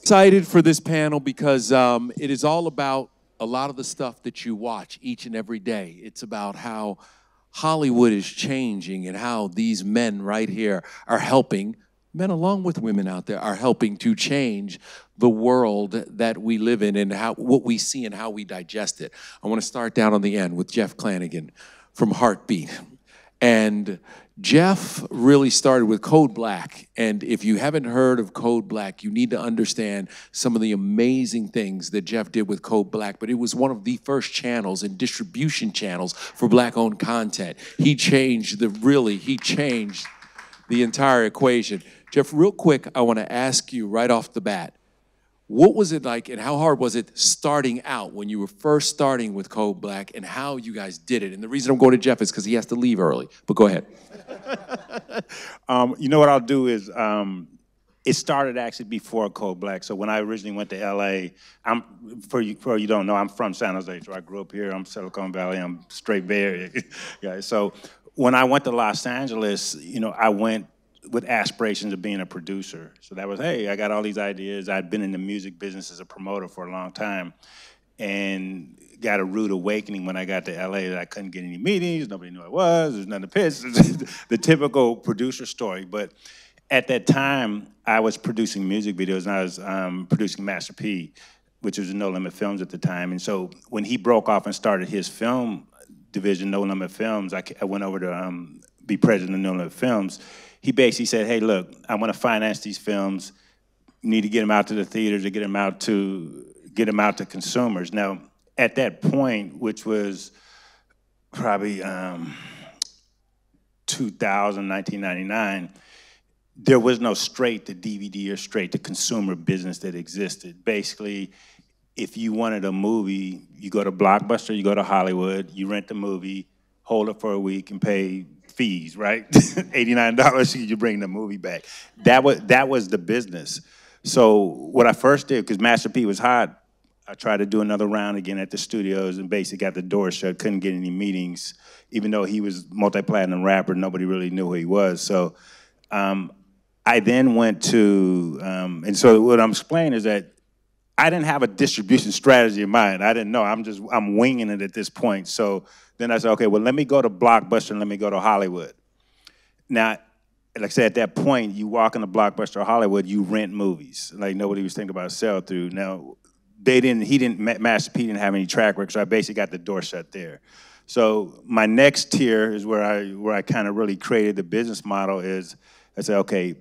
Excited for this panel because it is all about a lot of the stuff that you watch each and every day. It's about how Hollywood is changing and how these men right here are helping, men along with women out there, are helping to change the world that we live in and how what we see and how we digest it. I want to start down on the end with Jeff Clanagan from Heartbeat. And Jeff really started with Code Black. And if you haven't heard of Code Black, you need to understand some of the amazing things that Jeff did with Code Black. But it was one of the first channels and distribution channels for Black-owned content. He changed the entire equation. Jeff, real quick, I want to ask you right off the bat, what was it like and how hard was it starting out when you were first starting with Code Black and how you guys did it? And the reason I'm going to Jeff is because he has to leave early, but go ahead. You know what I'll do is, it started actually before Code Black. So when I originally went to LA, for you don't know, I'm from San Jose, so I grew up here. I'm Silicon Valley, I'm straight Bay Area. Yeah, so when I went to Los Angeles, you know, I went with aspirations of being a producer. So that was, hey, I got all these ideas. I'd been in the music business as a promoter for a long time and got a rude awakening when I got to LA that I couldn't get any meetings, nobody knew who I was, there's nothing to pitch, the typical producer story. But at that time, I was producing music videos and I was producing Master P, which was No Limit Films at the time. And so when he broke off and started his film division, No Limit Films, I went over to be president of No Limit Films. He basically said, hey, look, I want to finance these films. You need to get them out to the theaters, to get them out to consumers. Now, at that point, which was probably 2000, 1999, there was no straight to DVD or straight to consumer business that existed. Basically, if you wanted a movie, you go to Blockbuster, you go to Hollywood, you rent the movie, hold it for a week, and pay fees, right? $89, you bring the movie back. That was the business. So what I first did, because Master P was hot, I tried to do another round again at the studios and basically got the door shut, couldn't get any meetings. Even though he was multi-platinum rapper, nobody really knew who he was. So I then went to, and so what I'm explaining is that I didn't have a distribution strategy in mind. I didn't know, I'm winging it at this point. So then I said, okay, well, let me go to Blockbuster and let me go to Hollywood. Now, like I said, at that point, you walk into Blockbuster or Hollywood, you rent movies. Like nobody was thinking about sell-through. Now, Master P didn't have any track record, so I basically got the door shut there. So my next tier is where I kind of really created the business model is, I said, okay,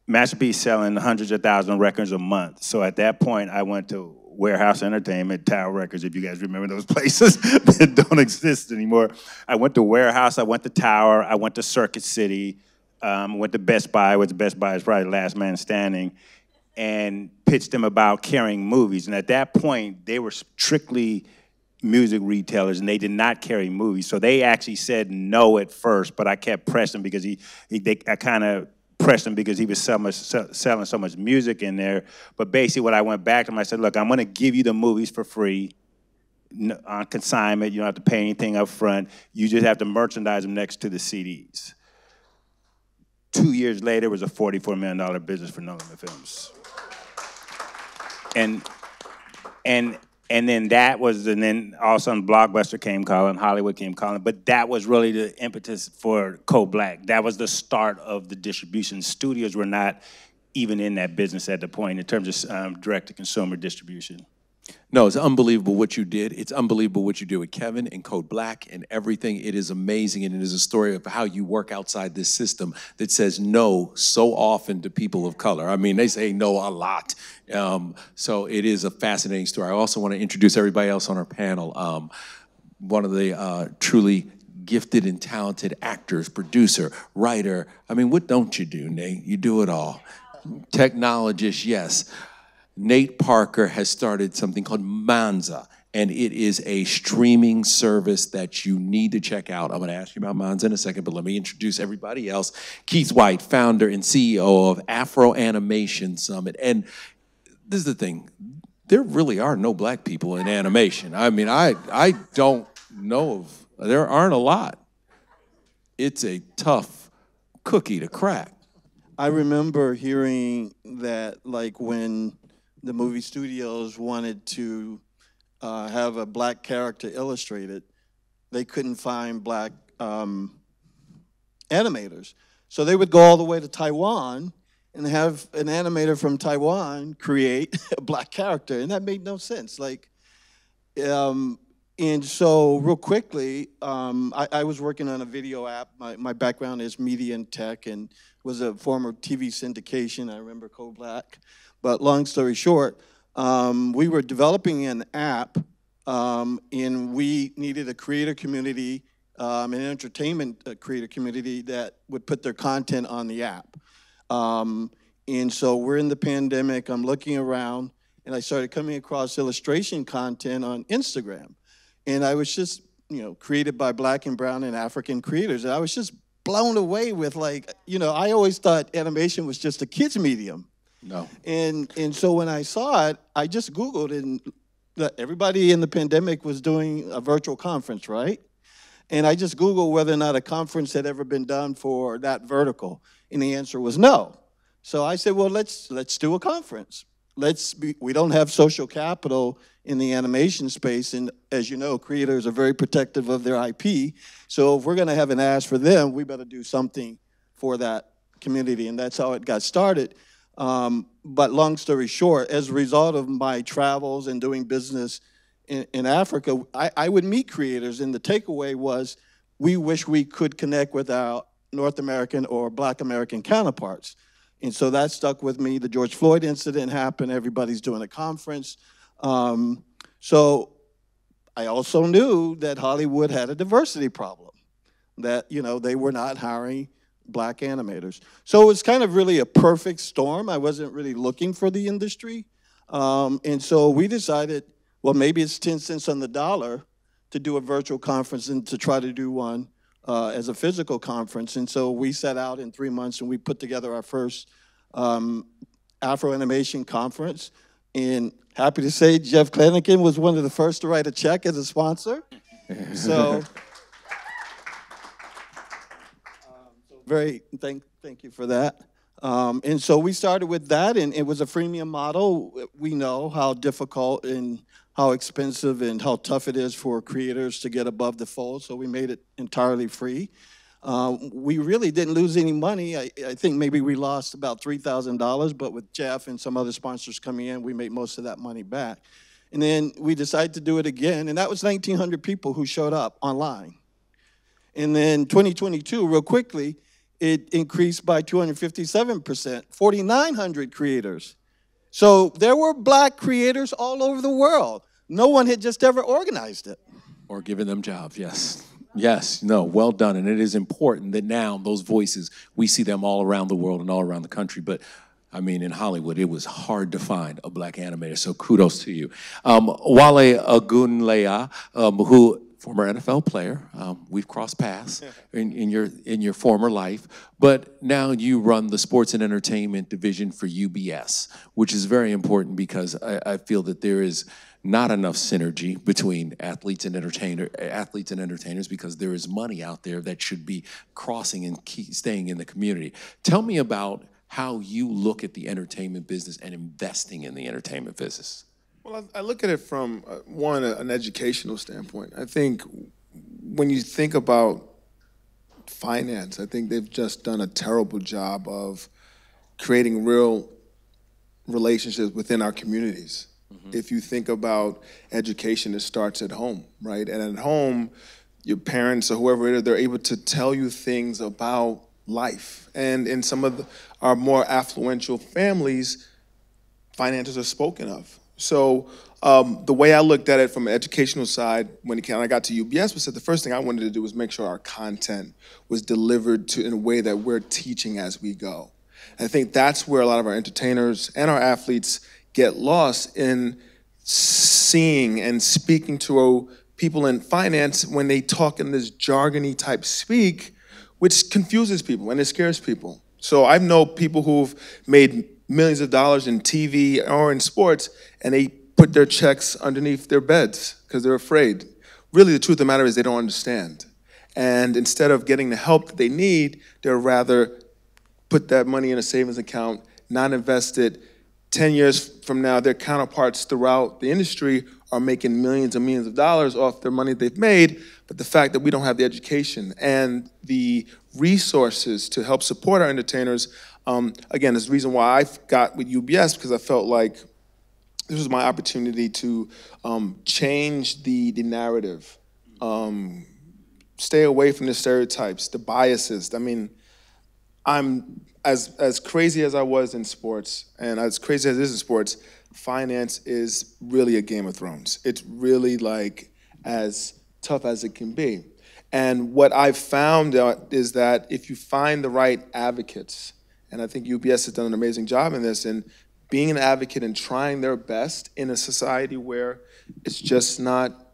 Master P's selling hundreds of thousands of records a month. So at that point, I went to Warehouse Entertainment, Tower Records, if you guys remember those places that don't exist anymore. I went to Warehouse, I went to Tower, I went to Circuit City, went to Best Buy, which Best Buy is probably last man standing, and pitched them about carrying movies. And at that point, they were strictly music retailers, and they did not carry movies. So they actually said no at first, but I kept pressing because I kind of pressed him because he was selling so much music in there. But basically what I went back to him, I said, look, I'm gonna give you the movies for free on consignment. You don't have to pay anything up front. You just have to merchandise them next to the CDs. 2 years later, it was a $44 million business for No Limit Films. And then all of a sudden Blockbuster came calling, Hollywood came calling, but that was really the impetus for Code Black. That was the start of the distribution. Studios were not even in that business at the point in terms of direct-to-consumer distribution. No, it's unbelievable what you did. It's unbelievable what you did with Kevin and Code Black and everything. It is amazing, and it is a story of how you work outside this system that says no so often to people of color. I mean, they say no a lot. So it is a fascinating story. I also want to introduce everybody else on our panel. One of the truly gifted and talented actors, producer, writer. I mean, what don't you do, Nate? You do it all. Technologist, yes. Nate Parker has started something called Manza, and it is a streaming service that you need to check out. I'm gonna ask you about Manza in a second, but let me introduce everybody else. Keith White, founder and CEO of Afro Animation Summit. And this is the thing, there really are no black people in animation. I mean, I don't know of, there aren't a lot. It's a tough cookie to crack. I remember hearing that, like, when the movie studios wanted to have a black character illustrated, they couldn't find black animators. So they would go all the way to Taiwan and have an animator from Taiwan create a black character, and that made no sense. Like, um, and so real quickly, I was working on a video app. My background is media and tech, and was a former TV syndication. I remember Code Black. But long story short, we were developing an app, and we needed a creator community, an entertainment creator community that would put their content on the app. And so we're in the pandemic. I'm looking around, and I started coming across illustration content on Instagram. And I was just, created by Black and brown and African creators. And I was just blown away with, like, I always thought animation was just a kid's medium. No. And so when I saw it, I just Googled, and everybody in the pandemic was doing a virtual conference, right? And I just Googled whether or not a conference had ever been done for that vertical. And the answer was no. So I said, well, let's do a conference. We don't have social capital in the animation space, and as you know, creators are very protective of their IP. So if we're going to have an ask for them, we better do something for that community, and that's how it got started. But long story short, as a result of my travels and doing business in Africa, I would meet creators, and the takeaway was, we wish we could connect with our North American or Black American counterparts. And so that stuck with me. The George Floyd incident happened. Everybody's doing a conference. So I also knew that Hollywood had a diversity problem, that, they were not hiring Black animators. So it was kind of really a perfect storm. I wasn't really looking for the industry. And so we decided, well, maybe it's 10 cents on the dollar to do a virtual conference and to try to do one as a physical conference. And so we set out in 3 months, and we put together our first Afro Animation Conference. And happy to say Jeff Clanagan was one of the first to write a check as a sponsor. So thank you for that. And so we started with that, and it was a freemium model. We know how difficult and how expensive and how tough it is for creators to get above the fold, so we made it entirely free. We really didn't lose any money. I think maybe we lost about $3,000, but with Jeff and some other sponsors coming in, we made most of that money back. And then we decided to do it again, and that was 1,900 people who showed up online. And then 2022, real quickly, it increased by 257%, 4,900 creators. So there were Black creators all over the world. No one had just ever organized it. Or given them jobs, yes. Yes, no, well done. And it is important that now those voices, we see them all around the world and all around the country. But I mean, in Hollywood, it was hard to find a Black animator, so kudos to you. Wale Agunlea, who, former NFL player, we've crossed paths in your former life, but now you run the sports and entertainment division for UBS, which is very important because I feel that there is not enough synergy between athletes and entertainers because there is money out there that should be crossing and staying in the community. Tell me about how you look at the entertainment business and investing in the entertainment business. Well, I look at it from, one, an educational standpoint. I think when you think about finance, I think they've just done a terrible job of creating real relationships within our communities. Mm-hmm. If you think about education, it starts at home, right? And at home, your parents or whoever it is, they're able to tell you things about life. And in some of our more affluential families, finances are spoken of. So the way I looked at it from an educational side, when I got to UBS, was that the first thing I wanted to do was make sure our content was delivered in a way that we're teaching as we go. And I think that's where a lot of our entertainers and our athletes get lost in seeing and speaking to people in finance when they talk in this jargony type speak, which confuses people and it scares people. So I know people who've made millions of dollars in TV or in sports, and they put their checks underneath their beds because they're afraid. Really, the truth of the matter is they don't understand. And instead of getting the help that they need, they're rather put that money in a savings account, not invest it. 10 years from now, their counterparts throughout the industry are making millions and millions of dollars off their money they've made, but the fact that we don't have the education and the resources to help support our entertainers, again, is the reason why I got with UBS, because I felt like this was my opportunity to change the narrative, stay away from the stereotypes, the biases. I mean, I'm as crazy as I was in sports, and as crazy as it is in sports, finance is really a Game of Thrones. It's really like as tough as it can be. And what I've found out is that if you find the right advocates, and I think UBS has done an amazing job in this, and being an advocate and trying their best in a society where it's just not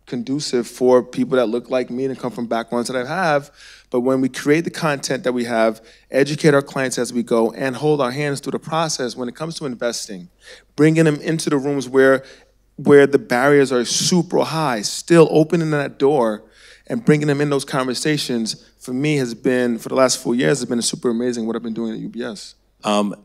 conducive for people that look like me and come from backgrounds that I have. But when we create the content that we have, educate our clients as we go, and hold our hands through the process when it comes to investing, bringing them into the rooms where the barriers are super high, still opening that door and bringing them in those conversations, for me has been, for the last 4 years, has been super amazing what I've been doing at UBS.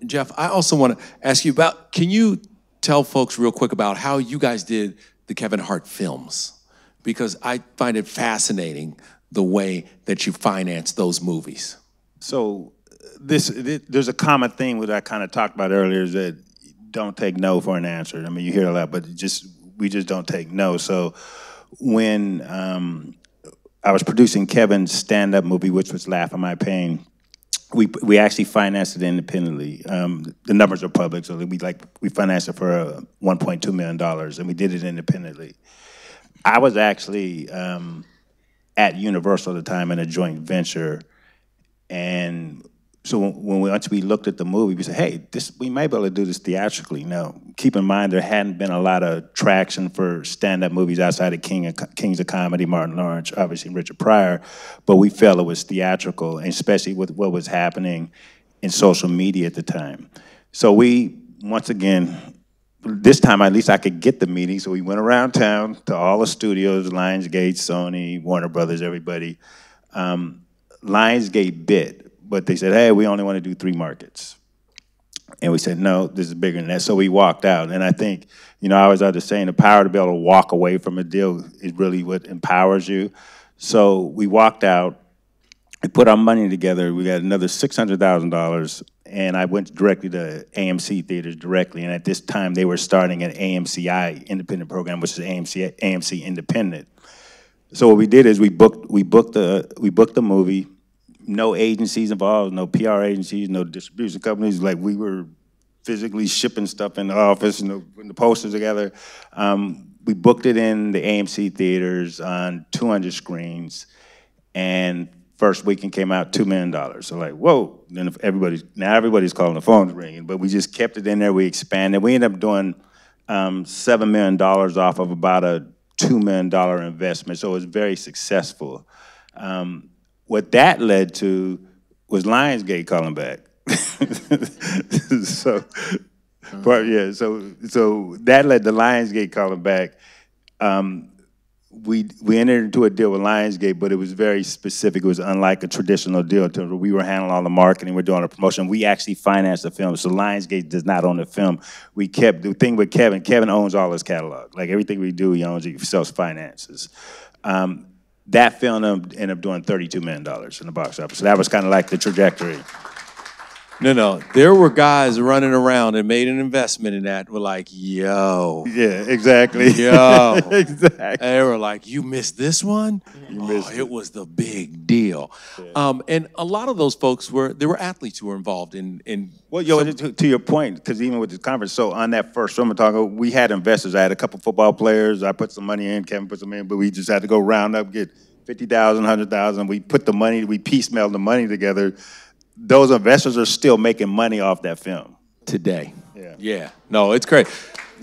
Jeff, I also want to ask you about, can you tell folks real quick about how you guys did the Kevin Hart films? Because I find it fascinating the way that you finance those movies. So there's a common theme that I kind of talked about earlier, is that don't take no for an answer. I mean, you hear a lot, but we just don't take no. So when I was producing Kevin's stand-up movie, which was Laugh at My Pain, we actually financed it independently. The numbers are public, so we financed it for $1.2 million, and we did it independently. I was actually at Universal at the time in a joint venture, and so once we looked at the movie, we said, hey, we might be able to do this theatrically. Now, keep in mind, there hadn't been a lot of traction for stand-up movies outside of Kings of Comedy, Martin Lawrence, obviously Richard Pryor, but we felt it was theatrical, and especially with what was happening in social media at the time. So we, once again, this time at least I could get the meeting, so we went around town to all the studios, Lionsgate, Sony, Warner Brothers, everybody. Lionsgate bid, but they said, hey, we only want to do 3 markets. And we said, no, this is bigger than that. So we walked out. And I think, I was just saying, the power to be able to walk away from a deal is really what empowers you. So we walked out, we put our money together, we got another $600,000, and I went directly to AMC theaters directly. And at this time, they were starting an AMCI independent program, which is AMC Independent. So what we did is we booked the movie. No agencies involved, no PR agencies, no distribution companies. Like, we were physically shipping stuff in the office and putting the posters together. We booked it in the AMC theaters on 200 screens, and first weekend came out $2 million. So like, whoa! Then everybody's calling, the phone's ringing. But we just kept it in there. We expanded. We ended up doing $7 million off of about a $2 million investment. So it was very successful. What that led to was Lionsgate calling back. so that led to Lionsgate calling back. We entered into a deal with Lionsgate, but it was very specific. It was unlike a traditional deal. We were handling all the marketing, we're doing the promotion. We actually financed the film, so Lionsgate does not own the film. We kept the thing with Kevin owns all his catalog. Like, everything we do, he owns it, he self-finances. That film ended up doing $32 million in the box office. So that was kind of like the trajectory. No, there were guys running around and made an investment in that, were like, yo. Yeah, exactly. Yo. Exactly. They were like, you missed this one? You missed it was the big deal. Yeah. And a lot of those folks there were athletes who were involved in well, to your point, because even with this conference, so on that first film we're talking, we had investors. I had a couple football players. I put some money in, Kevin put some in, but we just had to go round up, get 50,000, 100,000. We put the money, we piecemealed the money together. Those investors are still making money off that film today. Yeah. No, it's great.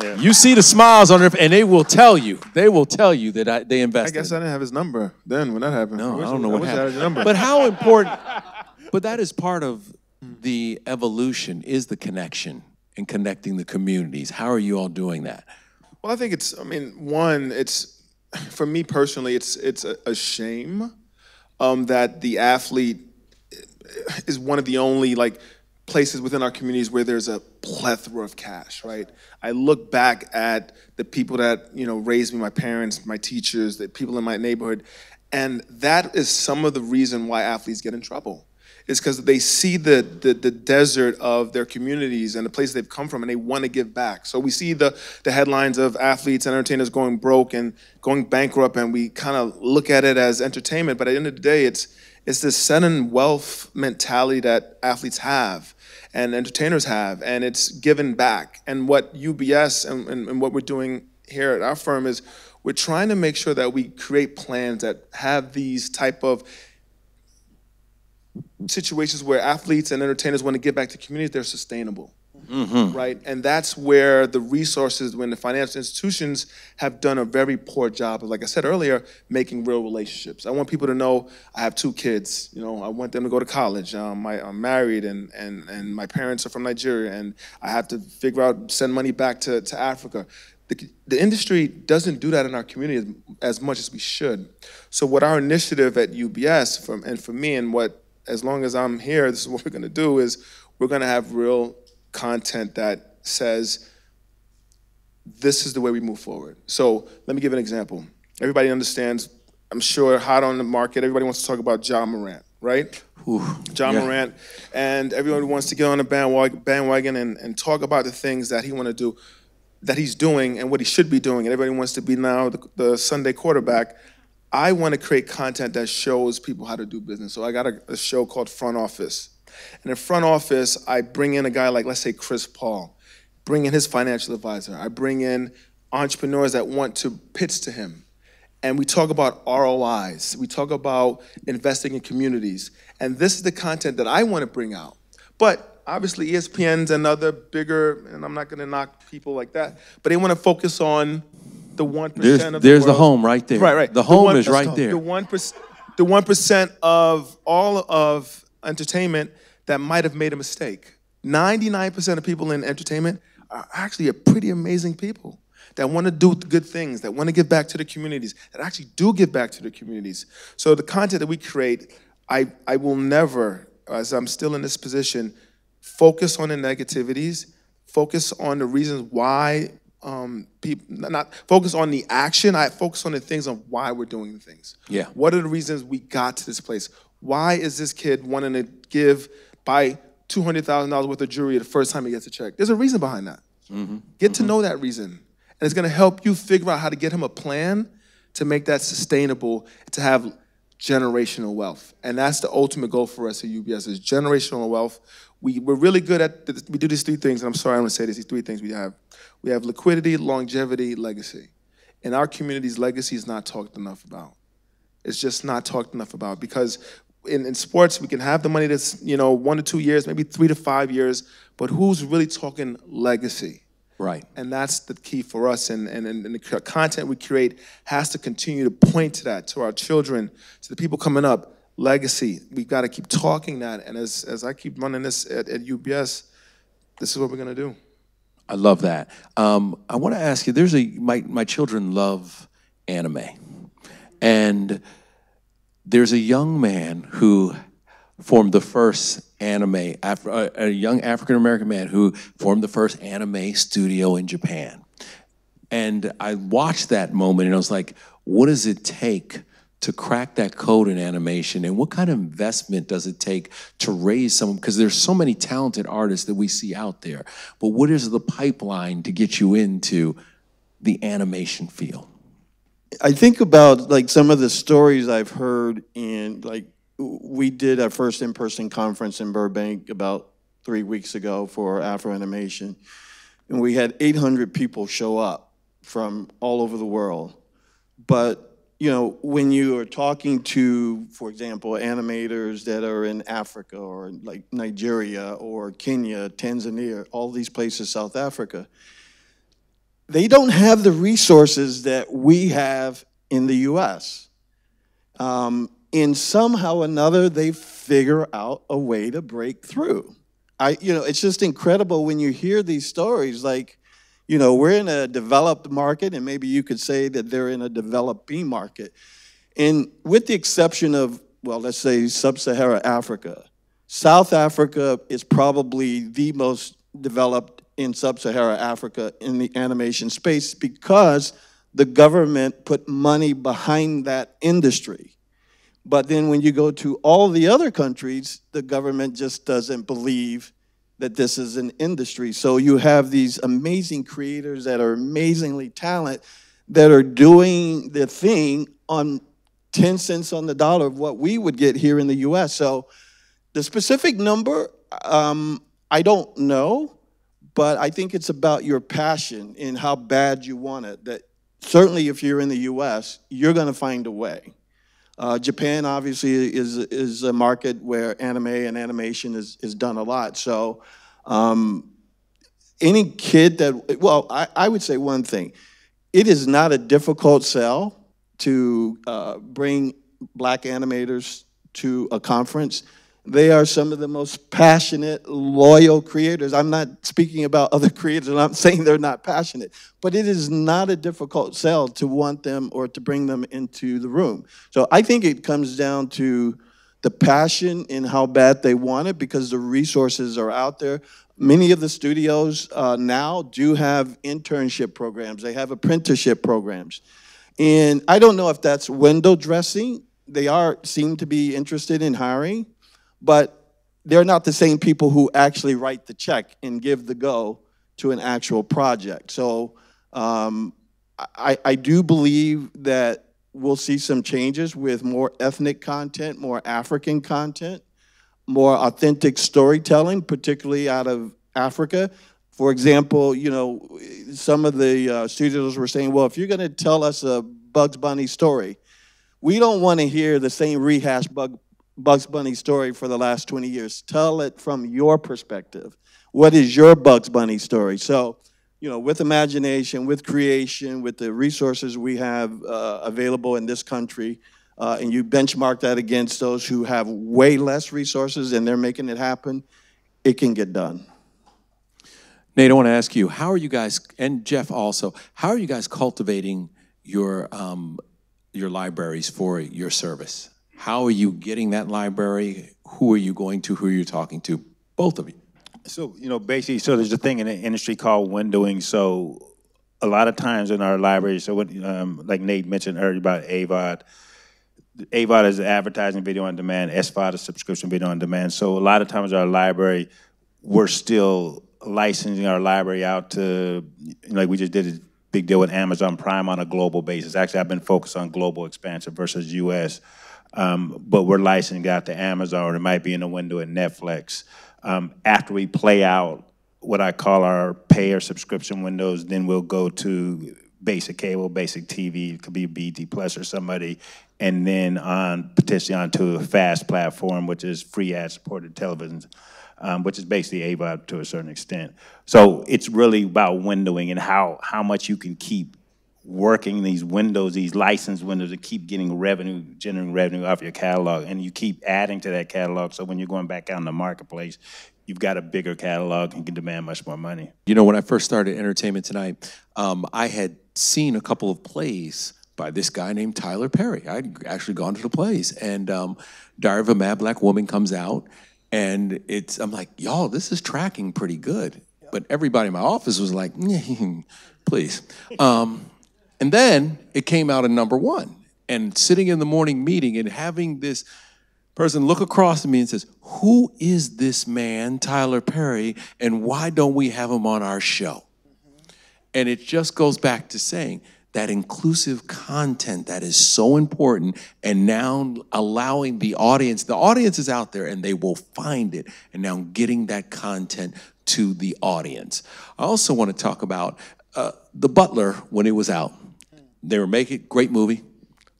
Yeah. You see the smiles on their, and they will tell you that they invested. I guess I didn't have his number then when that happened. No, I don't know what happened. But But how important? But that is part of the evolution, is the connection and connecting the communities. How are you all doing that? Well, I think for me personally, it's a shame that the athlete is one of the only like places within our communities where there's a plethora of cash, right? I look back at the people that, raised me, my parents, my teachers, the people in my neighborhood, and that is some of the reason why athletes get in trouble. It's because they see the desert of their communities and the places they've come from, and they want to give back. So we see the headlines of athletes and entertainers going broke and going bankrupt, and we kind of look at it as entertainment. But at the end of the day, it's this sudden wealth mentality that athletes have and entertainers have, and it's given back. And what UBS and what we're doing here at our firm is we're trying to make sure that we create plans that have these type of situations where athletes and entertainers want to give back to communities, they're sustainable, right? And that's where the resources, when the financial institutions have done a very poor job of, like I said earlier, making real relationships. I want people to know I have 2 kids. I want them to go to college. I'm married, and my parents are from Nigeria, and I have to figure out, send money back to Africa. The industry doesn't do that in our community as much as we should. So what our initiative at UBS, and for me, and as long as I'm here, this is what we're gonna do, is we're gonna have real content that says, this is the way we move forward. So let me give an example. Everybody understands, I'm sure, hot on the market, everybody wants to talk about Ja Morant, right? Ja Morant, and everyone wants to get on the bandwagon and talk about the things that that he's doing and what he should be doing, and everybody wants to be now the Sunday quarterback. I want to create content that shows people how to do business. So I got a show called Front Office. And in Front Office, I bring in a guy like, let's say, Chris Paul, bring in his financial advisor. I bring in entrepreneurs that want to pitch to him. And we talk about ROIs. We talk about investing in communities. And this is the content that I want to bring out. But obviously ESPN's another bigger, and I'm not going to knock people like that, but they want to focus on the 1% of there's the home right there. Right. The home is right there. The 1% of all of entertainment that might have made a mistake. 99% of people in entertainment are actually pretty amazing people that want to do good things, that want to give back to the communities, that actually do give back to the communities. So the content that we create, I will never, as I'm still in this position, focus on the negativities, focus on the reasons why people, not focus on the action, I focus on the things of why we're doing the things. Yeah. What are the reasons we got to this place? Why is this kid wanting to buy $200,000 worth of jewelry the first time he gets a check? There's a reason behind that. Get to know that reason. And it's gonna help you figure out how to get him a plan to make that sustainable, to have generational wealth. And that's the ultimate goal for us at UBS, is generational wealth. We're really good at, we do these 3 things, and I'm sorry I'm gonna say this, these 3 things we have. We have liquidity, longevity, legacy. In our communities, legacy is not talked enough about. It's just not talked enough about, because in sports, we can have the money that's 1 to 2 years, maybe 3 to 5 years, but who's really talking legacy? Right. And that's the key for us, and the content we create has to continue to point to that, to our children, to the people coming up. Legacy, we've got to keep talking that, and as I keep running this at UBS, this is what we're gonna do. I love that. I want to ask you, my children love anime, and there's a young man who formed the first a young African-American man who formed the first anime studio in Japan. And I watched that moment and I was like, what does it take to crack that code in animation, and what kind of investment does it take to raise someone? Because there's so many talented artists that we see out there, but what is the pipeline to get you into the animation field? I think about like some of the stories I've heard we did our first in-person conference in Burbank about 3 weeks ago for Afro Animation, and we had 800 people show up from all over the world. But when you are talking to, for example, animators that are in Africa or like Nigeria or Kenya, Tanzania, all these places, South Africa, they don't have the resources that we have in the US. And somehow or another, they figure out a way to break through. It's just incredible when you hear these stories, like, we're in a developed market, and maybe you could say that they're in a developing market. And with the exception of, well, let's say Sub-Saharan Africa, South Africa is probably the most developed in sub-Saharan Africa in the animation space because the government put money behind that industry. But then when you go to all the other countries, the government just doesn't believe that this is an industry. So you have these amazing creators that are amazingly talented that are doing the thing on 10 cents on the dollar of what we would get here in the US. So the specific number, I don't know, but I think it's about your passion and how bad you want it. That certainly if you're in the US, you're gonna find a way. Japan obviously is a market where anime and animation is done a lot. So any kid that, well, I would say one thing. It is not a difficult sell to bring black animators to a conference. They are some of the most passionate, loyal creators. I'm not speaking about other creators, and I'm saying they're not passionate, but it is not a difficult sell to want them or to bring them into the room. So I think it comes down to the passion and how bad they want it because the resources are out there. Many of the studios now do have internship programs. They have apprenticeship programs. And I don't know if that's window dressing. They seem to be interested in hiring, but they're not the same people who actually write the check and give the go to an actual project. So I do believe that we'll see some changes with more ethnic content, more African content, more authentic storytelling, particularly out of Africa. For example, you know, some of the studios were saying, well, if you're gonna tell us a Bugs Bunny story, we don't wanna hear the same rehashed Bugs Bunny story for the last 20 years. Tell it from your perspective. What is your Bugs Bunny story? So, you know, with imagination, with creation, with the resources we have available in this country, and you benchmark that against those who have way less resources and they're making it happen, it can get done. Nate, I want to ask you, how are you guys, and Jeff also, how are you guys cultivating your libraries for your service? How are you getting that library? Who are you going to? Who are you talking to? Both of you. So, you know, basically, so there's a thing in the industry called windowing. So a lot of times in our library, so what, like Nate mentioned earlier about AVOD, AVOD is advertising video on demand, SVOD is subscription video on demand. So a lot of times our library, we're still licensing our library out to, like we just did a big deal with Amazon Prime on a global basis. Actually, I've been focused on global expansion versus US, but we're licensing out to Amazon, or it might be in a window at Netflix. After we play out what I call our pay or subscription windows, then we'll go to basic cable, basic TV, it could be BT Plus or somebody, and then potentially onto a FAST platform, which is free ad-supported television, which is basically AVOD to a certain extent. So it's really about windowing and how much you can keep working these windows, these license windows, to keep getting revenue, generating revenue off your catalog, and you keep adding to that catalog, so when you're going back out in the marketplace, you've got a bigger catalog and can demand much more money. You know, when I first started Entertainment Tonight, I had seen a couple of plays by this guy named Tyler Perry. I'd actually gone to the plays, and Diary of a Mad Black Woman comes out, and I'm like, y'all, this is tracking pretty good. But everybody in my office was like, please. And then it came out at #1. And sitting in the morning meeting and having this person look across at me and says, who is this man, Tyler Perry, and why don't we have him on our show? And it just goes back to saying that inclusive content that is so important, and now allowing the audience is out there and they will find it, and now getting that content to the audience. I also want to talk about The Butler when it was out. They were making a great movie.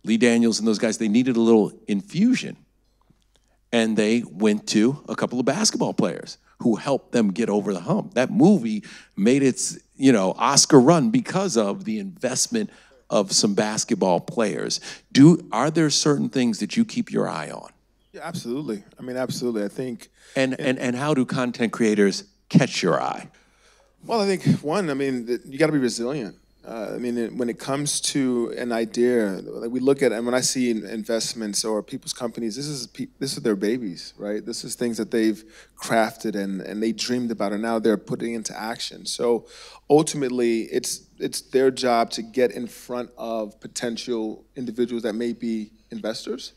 Lee Daniels and those guys, they needed a little infusion. And they went to a couple of basketball players who helped them get over the hump. That movie made its, Oscar run because of the investment of some basketball players. Are there certain things that you keep your eye on? Yeah, absolutely. I mean, absolutely. I think. And how do content creators catch your eye? Well, I think you got to be resilient. I mean, when it comes to an idea, like we look at, and when I see investments or people's companies, this is their babies, right? This is things that they've crafted and they dreamed about, and now they're putting into action. So ultimately, it's their job to get in front of potential individuals that may be investors.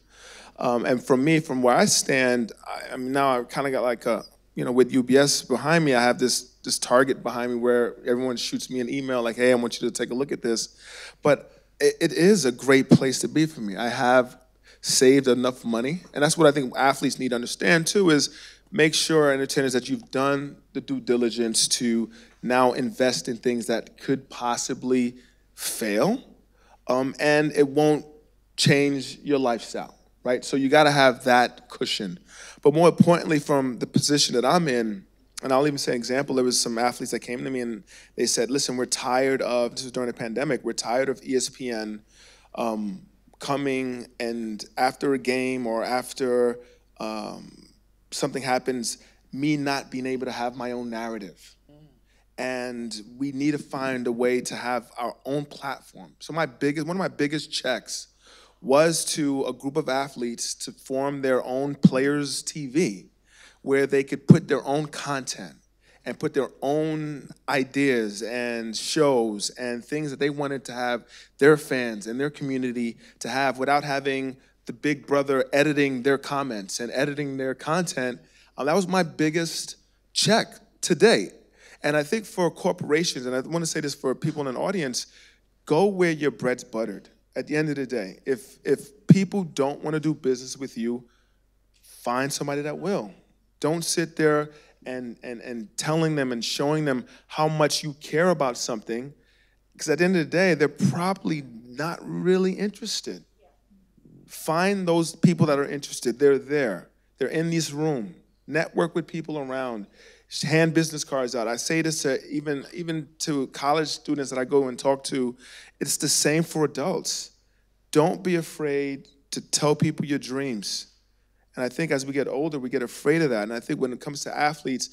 And for me, from where I stand, I mean, now I've kind of got like a, with UBS behind me, I have this target behind me where everyone shoots me an email like, hey, I want you to take a look at this. But it is a great place to be for me. I have saved enough money, and that's what I think athletes need to understand too, is make sure, entertainers, that you've done the due diligence to now invest in things that could possibly fail, and it won't change your lifestyle, right? So you gotta have that cushion. But more importantly, from the position that I'm in, and I'll even say an example, there was some athletes that came to me and they said, listen, we're tired of, this was during the pandemic, we're tired of ESPN coming and after a game or after something happens, me not being able to have my own narrative. And we need to find a way to have our own platform. So one of my biggest checks was to a group of athletes to form their own Players TV, where they could put their own content and put their own ideas and shows and things that they wanted to have their fans and their community to have without having the big brother editing their comments and editing their content. That was my biggest check to date. And I think for corporations, and I want to say this for people in the audience, go where your bread's buttered. At the end of the day, if people don't want to do business with you, find somebody that will. Don't sit there and telling them and showing them how much you care about something, because at the end of the day, they're probably not really interested. Find those people that are interested. They're there. They're in this room. Network with people around. Hand business cards out. I say this to even to college students that I go and talk to. It's the same for adults. Don't be afraid to tell people your dreams. And I think as we get older, we get afraid of that. And I think when it comes to athletes,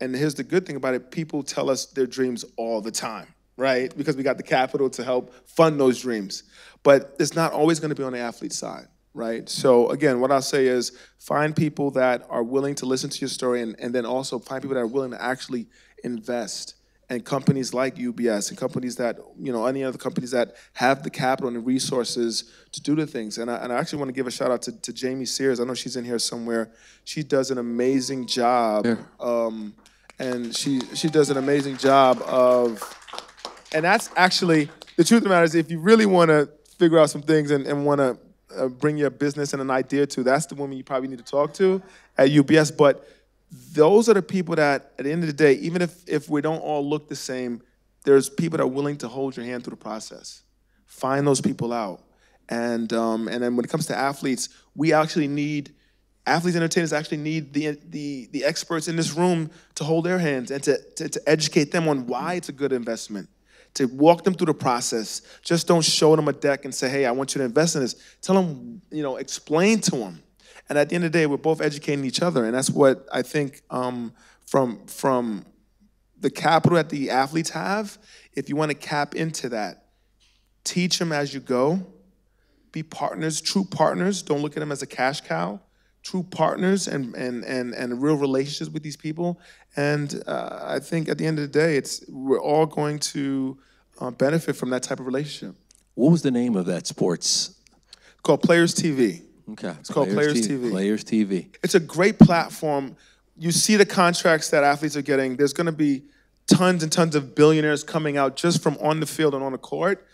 and here's the good thing about it, people tell us their dreams all the time, right? Because we got the capital to help fund those dreams. But it's not always going to be on the athlete side, right? So again, what I'll say is find people that are willing to listen to your story, and then also find people that are willing to actually invest. And companies like UBS and companies that, any other companies that have the capital and the resources to do the things. And I actually want to give a shout out to Jamie Sears. I know she's in here somewhere. She does an amazing job. And she does an amazing job of, and that's actually, the truth of the matter is, if you really want to figure out some things and want to bring your business and an idea to, that's the woman you probably need to talk to at UBS. But those are the people that, at the end of the day, even if we don't all look the same, there's people that are willing to hold your hand through the process. Find those people out. And then when it comes to athletes, we actually need, athletes and entertainers actually need the experts in this room to hold their hands and to educate them on why it's a good investment, to walk them through the process. Just don't show them a deck and say, hey, I want you to invest in this. Tell them, explain to them. And at the end of the day, we're both educating each other. And that's what I think from the capital that the athletes have, if you want to cap into that, teach them as you go. Be partners, true partners. Don't look at them as a cash cow. True partners and real relationships with these people. And I think at the end of the day, we're all going to benefit from that type of relationship. What was the name of that sports? Called Players TV. Okay. It's called Players TV. Players TV. It's a great platform. You see the contracts that athletes are getting. There's going to be tons and tons of billionaires coming out just from on the field and on the court.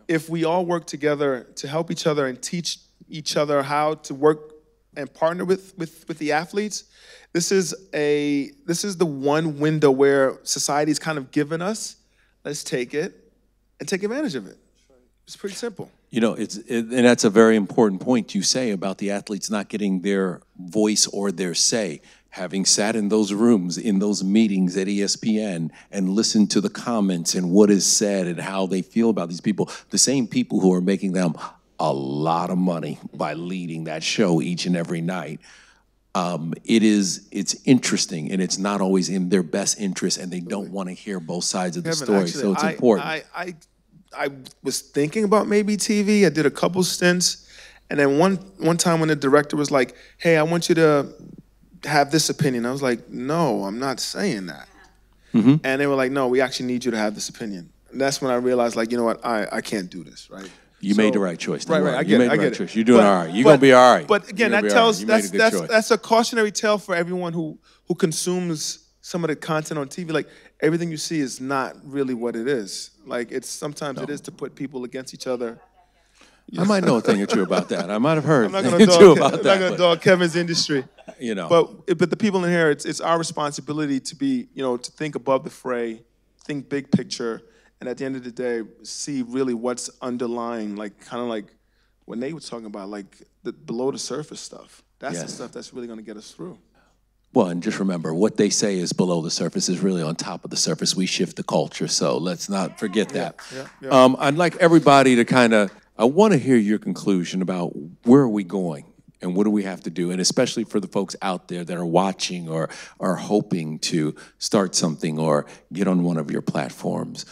If we all work together to help each other and teach each other how to work and partner with the athletes, this is the one window where society's kind of given us. Let's take it and take advantage of it. It's pretty simple. And that's a very important point you say about the athletes not getting their voice or their say. Having sat in those rooms, in those meetings at ESPN, and listened to the comments and what is said and how they feel about these people, the same people who are making them a lot of money by leading that show each and every night. It's interesting, and it's not always in their best interest, and they don't want to hear both sides of the story. Actually, so it's important. I was thinking about maybe TV. I did a couple stints, and then one time when the director was like, "Hey, I want you to have this opinion," I was like, "No, I'm not saying that." And they were like, "No, we actually need you to have this opinion." And that's when I realized, like, you know what, I can't do this, right? You made the right choice. Right, I get it. Choice. You're doing all right. You're gonna be all right. But again, that's a cautionary tale for everyone who consumes some of the content on TV. Like, everything you see is not really what it is. Like, sometimes it is to put people against each other. I might know a thing or two about that. I might have heard I'm not a going thing or two about I'm that. not going to dog Kevin's industry. You know. But the people in here, it's our responsibility to be, to think above the fray, think big picture, and at the end of the day, see really what's underlying, like kind of like what Nate was talking about, like the below the surface stuff. That's the stuff that's really going to get us through. Well, and just remember, what they say is below the surface is really on top of the surface. We shift the culture, so let's not forget that. Yeah. I'd like everybody to I want to hear your conclusion about where are we going and what do we have to do, and especially for the folks out there that are watching or are hoping to start something or get on one of your platforms.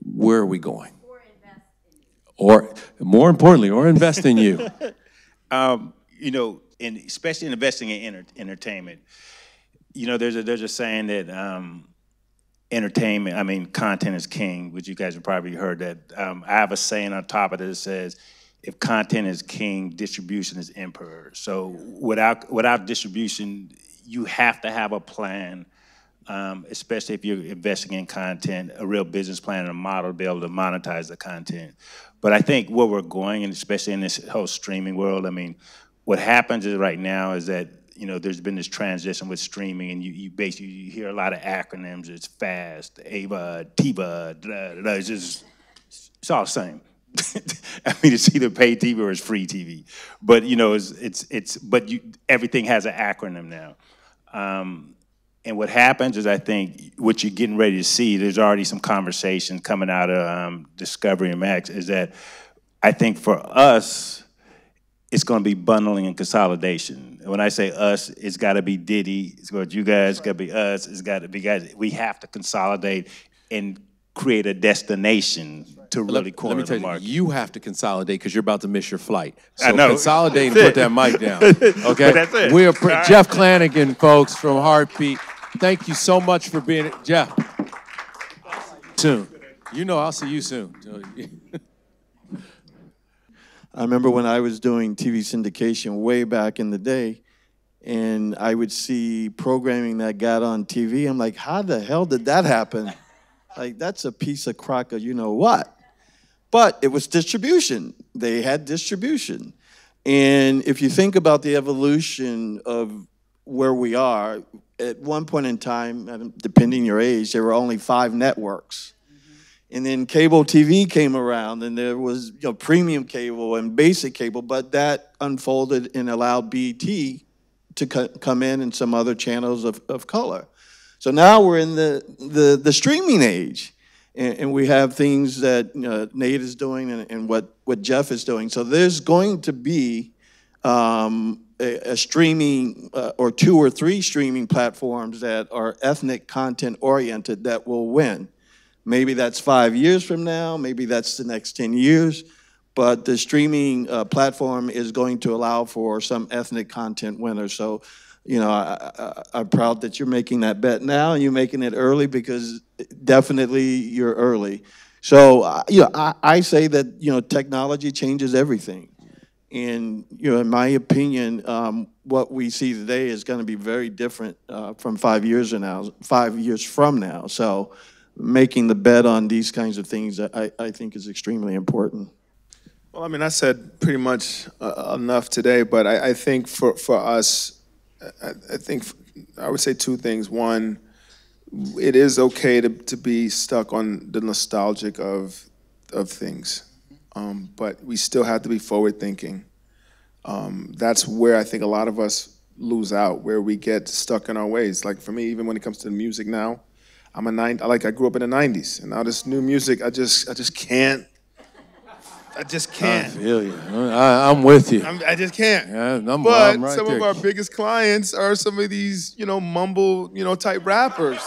Where are we going? Or invest in you. Or, more importantly, or invest in you. And especially investing in entertainment. There's a saying that content is king, which you guys have probably heard that. I have a saying on top of it that says, if content is king, distribution is emperor. So without distribution, you have to have a plan, especially if you're investing in content, a real business plan and a model to be able to monetize the content. But I think where we're going, and especially in this whole streaming world, what happens is right now is that, there's been this transition with streaming, and you basically hear a lot of acronyms. It's FAST, AVA, TIVA, it's all the same. It's either paid TV or it's free TV. But, everything has an acronym now. And what happens is, I think, what you're getting ready to see, there's already some conversation coming out of Discovery and Max, is that I think for us, it's going to be bundling and consolidation. And when I say us, it's got to be Diddy. It's got you guys. It's got to be us. It's got to be guys. We have to consolidate and create a destination to really corner the market. You have to consolidate because you're about to miss your flight. So I know. Consolidate and put that mic down. Okay. But that's it. We are Jeff Clanagan, folks, from Heartbeat. Thank you so much for being Jeff. Soon. I'll see you soon. I remember when I was doing TV syndication way back in the day, and I would see programming that got on TV. I'm like, how the hell did that happen? Like, that's a piece of crock of you-know-what. But it was distribution. They had distribution. And if you think about the evolution of where we are, at one point in time, depending your age, there were only 5 networks. And then cable TV came around, and there was premium cable and basic cable, but that unfolded and allowed BET to come in and some other channels of color. So now we're in the streaming age, and we have things that Nate is doing and what Jeff is doing. So there's going to be a streaming or 2 or 3 streaming platforms that are ethnic content oriented that will win. Maybe that's 5 years from now, maybe that's the next 10 years, but the streaming platform is going to allow for some ethnic content winners. So, I'm proud that you're making that bet now, and you're making it early because definitely you're early. So, I say that, technology changes everything. And, in my opinion, what we see today is going to be very different from 5 years from now. So, making the bet on these kinds of things, I think is extremely important. Well, I said pretty much enough today, but I think for us, I would say 2 things. One, it is okay to be stuck on the nostalgic of things, but we still have to be forward thinking. That's where I think a lot of us lose out, where we get stuck in our ways. Like for me, even when it comes to the music now, I grew up in the 90s, and now this new music, I just can't. I feel you. I'm with you. I just can't. Yeah, I'm but right some there. of our biggest clients are some of these, mumble, type rappers.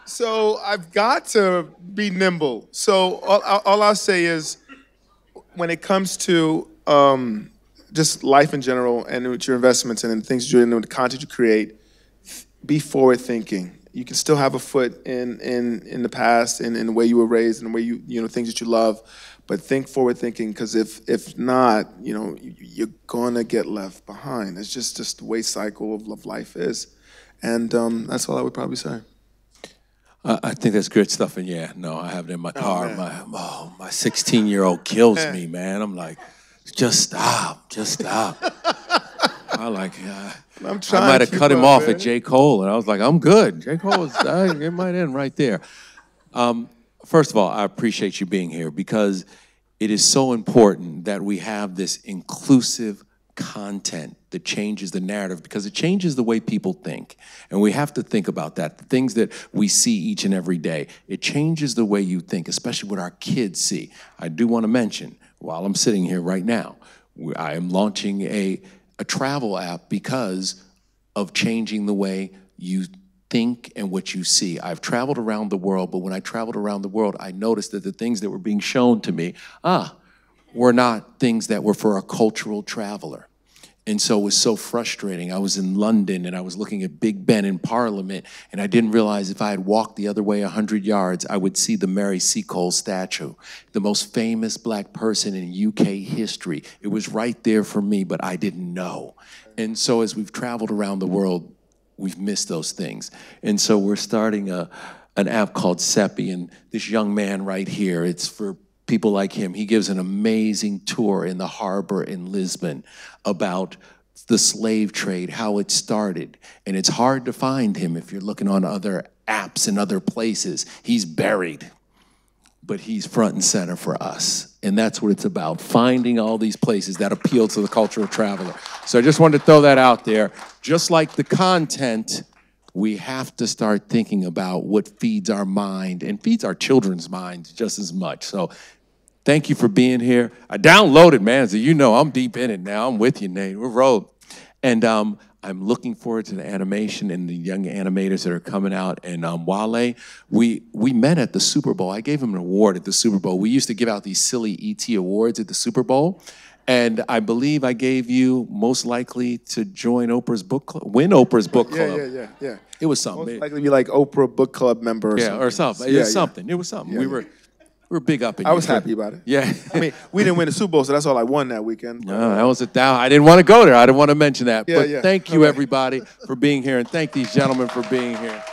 So I've got to be nimble. So all I'll say is, when it comes to just life in general and with your investments and things you're doing, the content you create, be forward thinking. You can still have a foot in the past and in the way you were raised and the way you know things that you love, but think forward thinking, because if not, you know, you're gonna get left behind. It's just the way cycle of life is, and that's all I would probably say. I think that's good stuff, and yeah, no, I have it in my car. Man. My 16-year-old kills me, man. I'm like, just stop. I like, I might have cut him off at J. Cole, and I was like, I'm good. J. Cole was, it might end right there. First of all, I appreciate you being here, because it is so important that we have this inclusive content that changes the narrative, because it changes the way people think. And we have to think about that. The things that we see each and every day, it changes the way you think, especially what our kids see. I do want to mention, while I'm sitting here right now, I am launching a travel app because of changing the way you think and what you see. I've traveled around the world, but when I traveled around the world, I noticed that the things that were being shown to me, were not things that were for a cultural traveler. And so it was so frustrating. I was in London and I was looking at Big Ben in Parliament, and I didn't realize if I had walked the other way 100 yards, I would see the Mary Seacole statue, the most famous black person in UK history. It was right there for me, but I didn't know. And so as we've traveled around the world, we've missed those things. And so we're starting an app called Seppi, and this young man right here, it's for people like him. He gives an amazing tour in the harbor in Lisbon about the slave trade, how it started. And it's hard to find him if you're looking on other apps and other places. He's buried, but he's front and center for us. And that's what it's about, finding all these places that appeal to the cultural traveler. So I just wanted to throw that out there. Just like the content, we have to start thinking about what feeds our mind and feeds our children's minds just as much. So thank you for being here. I downloaded, man, so you know I'm deep in it now. I'm with you, Nate. We're rolling. And I'm looking forward to the animation and the young animators that are coming out. And Wale, we met at the Super Bowl. I gave him an award at the Super Bowl. We used to give out these silly ET awards at the Super Bowl. And I believe I gave you most likely to join Oprah's book club, win Oprah's book club. Yeah. It was something. Most likely be like Oprah book club member or something. Or something. It was something. It was something. We were big up in I was happy about it. Yeah. I mean, we didn't win the Super Bowl, so that's all I won that weekend. No, that was a down. I didn't want to go there. I didn't want to mention that. Yeah, but thank you, everybody, for being here, and thank these gentlemen for being here.